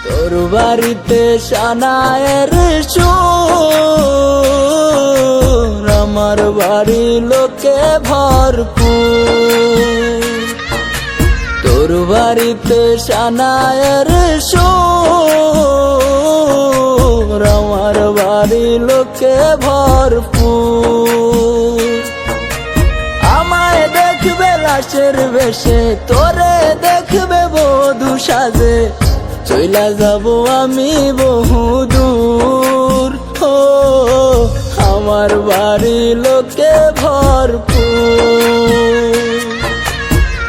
তোর বাড়িতে সানায়ের সুর, আমার বাড়ি লোকে ভরপুর। তোর বাড়িতে সানায়ের সুর, আমার বাড়ি লোকে ভরপুর। আমায় দেখবে লাশের বেশে, তোরে দেখবে বধূ সাজে, চইলা যাব আমি বহুদূর। ও আমার বাড়ি লোকে ভরপুর।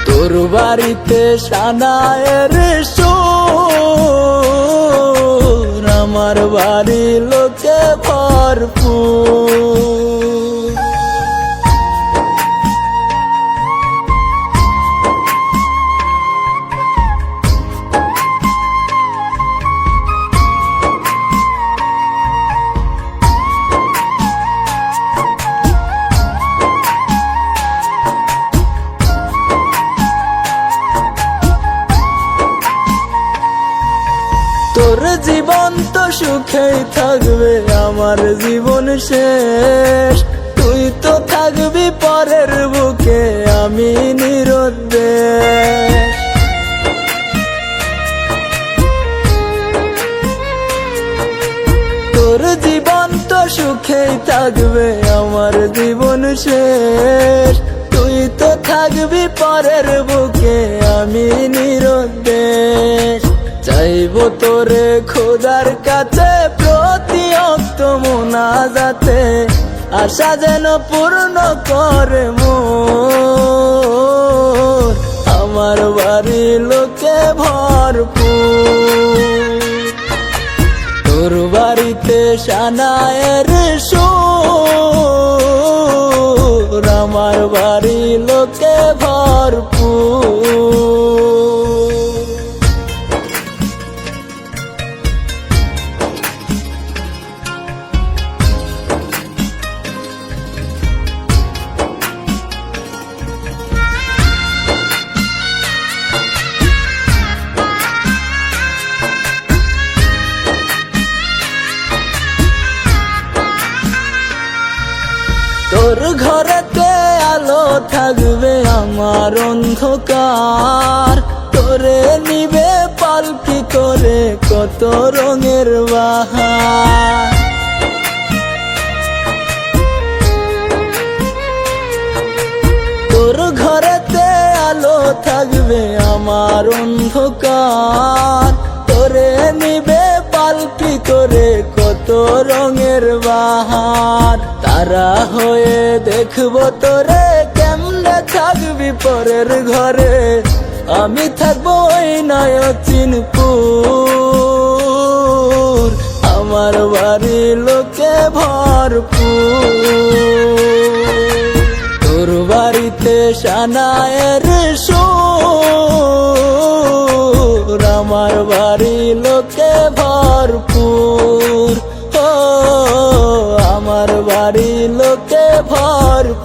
তোর বাড়িতে সানায়ের সুর, আমার বাড়ি লোকে ভরপুর। তোর জীবন তো সুখেই থাকবে, আমার জীবন শেষ। তুই তো থাকবি পরের বুকে, আমি নিরুদ্দেশ। তোর জীবন তো সুখেই থাকবে, আমার জীবন শেষ। তুই তো থাকবি পরের বুকে, আমি নিরুদ্দেশ। চাইব তোরে খোদার কাছে প্রতি অক্ত মোনাজাতে, আশা যেন পূর্ণ করে মোর। আমার বাড়ি লোকে ভরপুর। তোর বাড়িতে সানায়ের সুর, আমার বাড়ি লোকে ভরপুর। তোর ঘরেতে আলো থাকবে, আমার অন্ধকার। তোরে নিবে পালকি করে কত রঙের বাহার। তোর ঘরেতে আলো থাকবে, আমার অন্ধকার। তোরে নিবে পালকি করে কত রঙের বাহার। তারা হয়ে দেখবো তোরে, কেমনে থাকবি পরের ঘরে, আমি থাকবো ওই নয়চিনপুর। আমার বাড়ি লোকে ভরপুর। তোর বাড়িতে সানায়ের সুর, আমার বাড়ি লোকে ভরপুর। ও আমার বাড়ি লোকে ভরপুর।